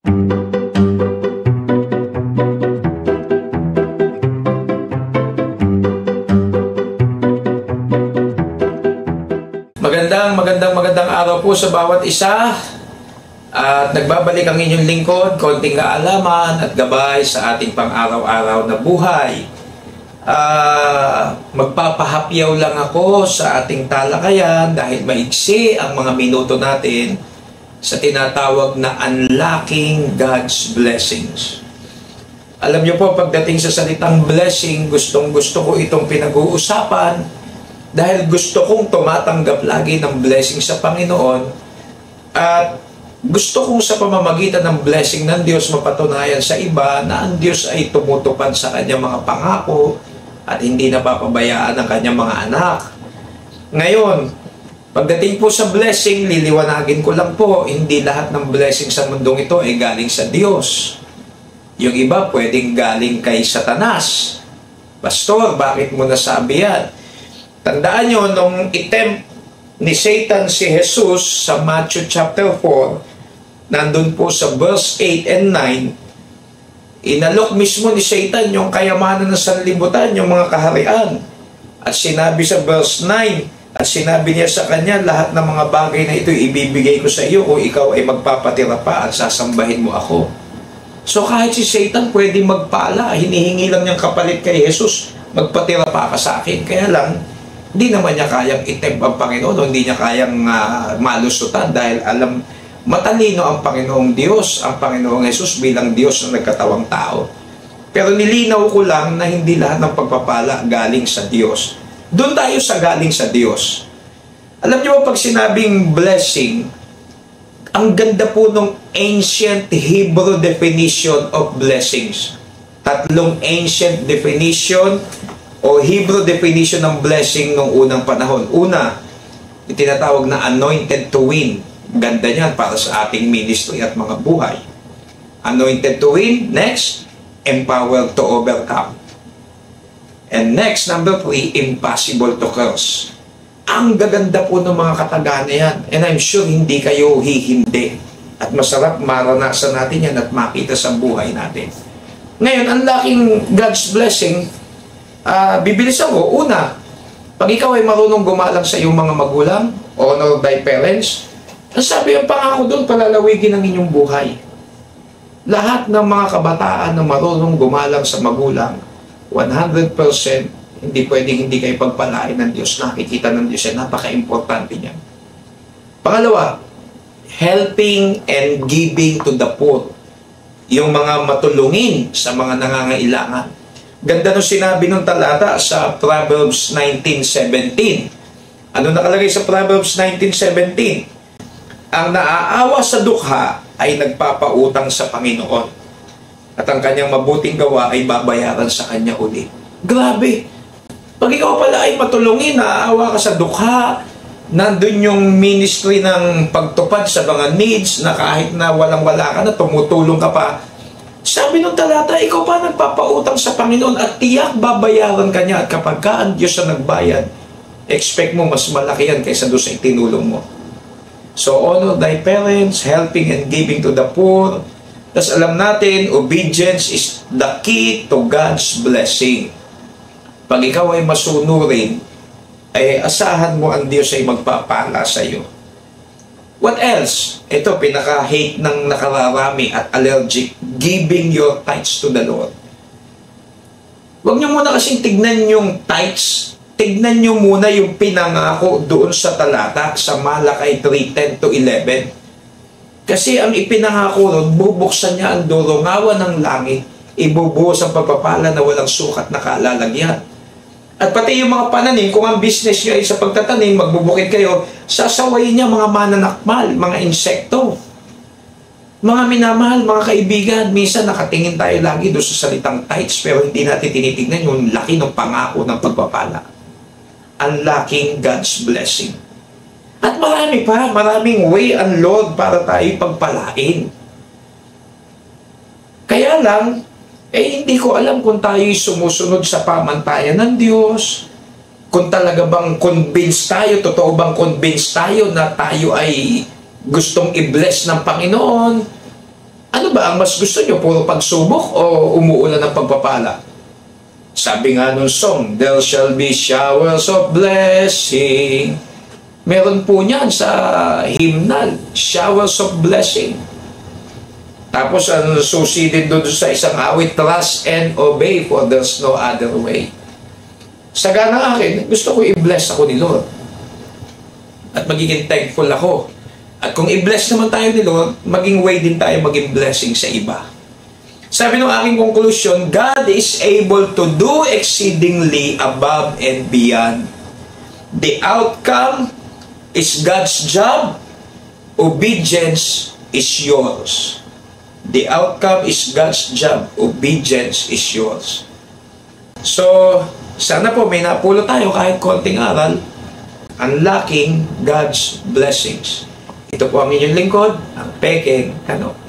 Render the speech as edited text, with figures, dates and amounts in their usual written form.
Magandang araw po sa bawat isa. At nagbabalik ang inyong lingkod, konting kaalaman at gabay sa ating pang-araw-araw na buhay. Magpapahapyaw lang ako sa ating talakayan dahil maigsi ang mga minuto natin sa tinatawag na unlocking God's blessings. Alam niyo po, pagdating sa salitang blessing, gustong-gusto ko itong pinag-uusapan dahil gusto kong tumatanggap lagi ng blessing sa Panginoon at gusto kong sa pamamagitan ng blessing ng Diyos mapatunayan sa iba na ang Diyos ay tumutupad sa kanyang mga pangako at hindi napapabayaan ang kanyang mga anak. Ngayon, pagdating po sa blessing, liliwanagin ko lang po, hindi lahat ng blessing sa mundong ito ay galing sa Diyos. Yung iba pwedeng galing kay Satanas. Pastor, bakit mo nasabi yan? Tandaan nyo, nung itempt ni Satan si Jesus sa Matthew chapter 4, nandun po sa verse 8 and 9, inalok mismo ni Satan yung kayamanan ng sanlibutan, yung mga kaharian. At sinabi sa verse 9, at sinabi niya sa kanya, lahat ng mga bagay na ito ibibigay ko sa iyo kung ikaw ay magpapatira pa at sasambahin mo ako. So kahit si Satan pwede magpala, hinihingi lang niyang kapalit kay Jesus, magpatira pa ka sa akin. Kaya lang, hindi naman niya kayang itempt ang Panginoon, hindi niya kayang malusutan dahil alam, matalino ang Panginoong Diyos, ang Panginoong Jesus bilang Diyos na nagkatawang tao. Pero nilinaw ko lang na hindi lahat ng pagpapala galing sa Diyos. Doon tayo sa galing sa Diyos. Alam niyo ba pag sinabing blessing, ang ganda po ng ancient Hebrew definition of blessings. Tatlong ancient definition o Hebrew definition ng blessing nung unang panahon. Una, itinatawag na anointed to win. Ganda niyan para sa ating ministry at mga buhay. Anointed to win. Next, empowered to overcome. And next, number 3, impossible to curse. Ang gaganda po ng mga katagana yan. And I'm sure hindi kayo hihindi. At masarap maranasan natin yan at makita sa buhay natin. Ngayon, ang laking God's blessing, bibilisan ko. Una, pag ikaw ay marunong gumalang sa iyong mga magulang, honor thy parents, ang sabi yung pangako doon, palalawigin ang inyong buhay. Lahat ng mga kabataan na marunong gumalang sa magulang, 100% hindi pwedeng hindi kayo pagpalain ng Diyos. Nakikita ng Diyos yan. Napaka-importante niyan. Pangalawa, helping and giving to the poor. Yung mga matulungin sa mga nangangailangan. Ganda nung sinabi ng talata sa Proverbs 19:17. Ano nakalagay sa Proverbs 19:17? Ang naaawa sa dukha ay nagpapautang sa Panginoon. At ang kanyang mabuting gawa ay babayaran sa kanya uli. Grabe! Pag ikaw pala ay matulungin, naaawa ka sa dukha, nandun yung ministry ng pagtupad sa mga needs na kahit na walang-wala ka na, tumutulong ka pa. Sabi ng talata, ikaw pa nagpapautang sa Panginoon at tiyak babayaran ka niya. At kapag ka ang Diyos na nagbayad, expect mo mas malaki yan kaysa doon sa itinulong mo. So, honor thy parents, helping and giving to the poor. Tapos alam natin, obedience is the key to God's blessing. Pag ikaw ay masunurin, ay asahan mo ang Diyos ay magpapala sa iyo. What else? Ito, pinaka-hate ng nakararami at allergic, giving your tithes to the Lord. Huwag niyo muna kasing tignan yung tithes. Tignan nyo muna yung pinangako doon sa talata sa Malakay 3:10-11. Kasi ang ipinangako doon, bubuksan niya ang durungawan ng langit, ibubuhos ang pagpapala na walang sukat na kalalagyan. At pati yung mga pananim, kung ang business nyo ay sa pagtatanim, magbubukid kayo, sasawayin niya mga mananakmal, mga insekto. Mga minamahal, mga kaibigan, minsan nakatingin tayo lagi doon sa salitang tithes, pero hindi natin tinitignan yung laki ng pangako ng pagpapala. Unlocking God's blessing. At marami pa, maraming way and Lord para tayo pagpalain. Kaya lang, hindi ko alam kung tayo'y sumusunod sa pamantayan ng Diyos, kung talaga bang convinced tayo, totoo bang convinced tayo na tayo ay gustong i-bless ng Panginoon. Ano ba ba ang mas gusto nyo? Puro pagsubok o umuulan ng pagpapala? Sabi nga nung song, there shall be showers of blessing. Meron po niyan sa hymnal, showers of blessing. Tapos ang succeeded doon sa isang awit, trust and obey for there's no other way. Sa gana akin, gusto ko i-bless ako ni Lord. At magiging thankful ako. At kung i-bless naman tayo ni Lord, maging way din tayo maging blessing sa iba. Sabi ng aking conclusion, God is able to do exceedingly above and beyond. The outcome is God's job. Obedience is yours. The outcome is God's job. Obedience is yours. So, sana po may napulot tayo kahit konting aral. Unlocking God's blessings. Ito po ang inyong lingkod, ang Pekeng Kano.